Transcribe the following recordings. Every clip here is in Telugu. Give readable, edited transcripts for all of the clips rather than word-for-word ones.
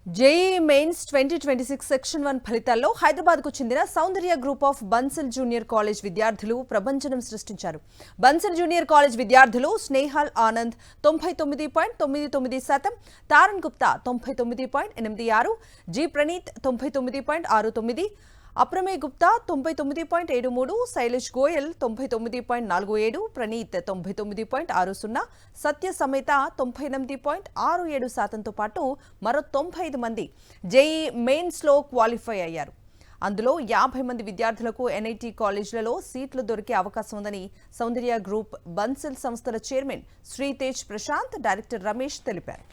జేఈ మెయిన్స్ 2026 సెక్షన్ 1 ఫలితాల్లో హైదరాబాద్కు చెందిన Soundarya group of Bansal junior college విద్యార్థులు ప్రభంజనం సృష్టించారు. బన్సల్ జూనియర్ కాలేజ్ విద్యార్థులు స్నేహల్ ఆనంద్ 99.99%, తారన్ గుప్తా 99.86, జి ప్రణీత్ 99.69, అప్రమేయ్ గుప్తా 99.73, శైలేష్ గోయల్ 99.47, ప్రణీత్ 99.60, సత్య సమేత 98.67%తో పాటు మరో 95 మంది జేఈ మెయిన్స్లో క్వాలిఫై అయ్యారు. అందులో 50 మంది విద్యార్థులకు ఎన్ఐటి కాలేజీలలో సీట్లు దొరికే అవకాశం ఉందని సౌందర్య గ్రూప్ బన్సల్ సంస్థల చైర్మన్ శ్రీతేజ్ ప్రశాంత్, డైరెక్టర్ రమేష్ తెలిపారు.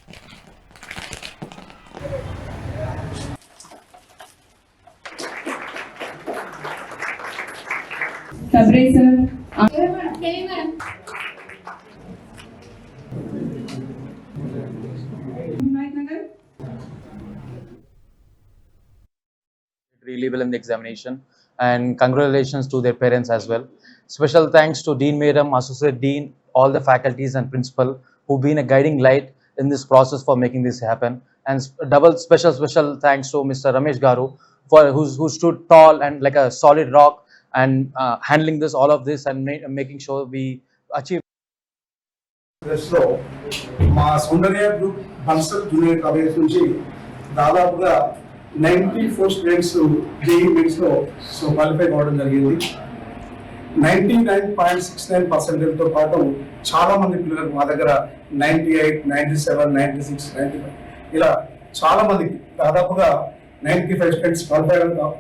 Really well in the examination, and congratulations to their parents as well. Special thanks to Dean Madam, Associate Dean, all the faculties and principal who've been a guiding light in this process for making this happen. And double special thanks to Mr. Ramesh Garu for who stood tall and like a solid rock and handling this all of this and making sure we achieve. లో మా సౌందర్య గ్రూప్ బన్సల్ జూనియర్ కాలేజ్ నుంచి దాదాపుగా 94 స్టూడెంట్స్ జేఈ మెయిన్స్ లో క్వాలిఫై కావడం జరిగింది. 99.69% తో పాటు చాలా మంది పిల్లలకు మా దగ్గర 98, 97, 96, 95 ఇలా చాలా మందికి దాదాపుగా 95 స్టూడెంట్స్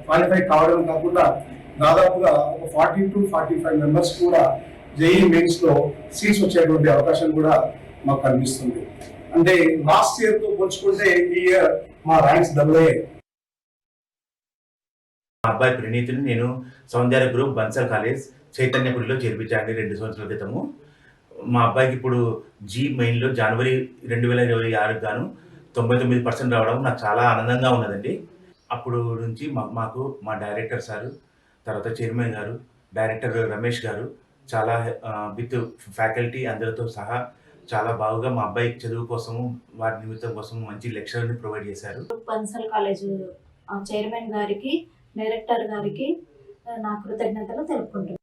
క్వాలిఫై కావడం కాకుండా దాదాపుగా 40 to 45 మెంబర్స్ కూడా జేఈ మెయిన్స్ లో సీట్స్ వచ్చేటువంటి అవకాశం కూడా మాకు కనిపిస్తుంది. అంటే లాస్ట్ ఇయర్ తో పోల్చుకుంటే ఈ ఇయర్ మా ర్యాంక్స్ డబుల్ అయ్యాయి. మా అబ్బాయి ప్రణీతిని నేను సౌందర్య గ్రూప్ బన్సల్ కాలేజ్ చైతన్యపురిలో చేర్పించాను 2 సంవత్సరాల క్రితము. మా అబ్బాయికి ఇప్పుడు జీ మెయిన్లో జనవరి 2026 గాను 99% రావడం నాకు చాలా ఆనందంగా ఉన్నదండి. అప్పుడు నుంచి మాకు మా డైరెక్టర్ సారు, తర్వాత చైర్మన్ గారు, డైరెక్టర్ రమేష్ గారు చాలా విత్ ఫ్యాకల్టీ అందరితో సహా చాలా బాగుగా మా అబ్బాయి చదువు కోసము వారి నిమిత్తం కోసం మంచి లెక్చరర్ని ప్రొవైడ్ చేశారు. బన్సల్ కాలేజ్ చైర్మన్ గారికి, డైరెక్టర్ గారికి నా కృతజ్ఞతలు తెలుపుకుంటున్నాను.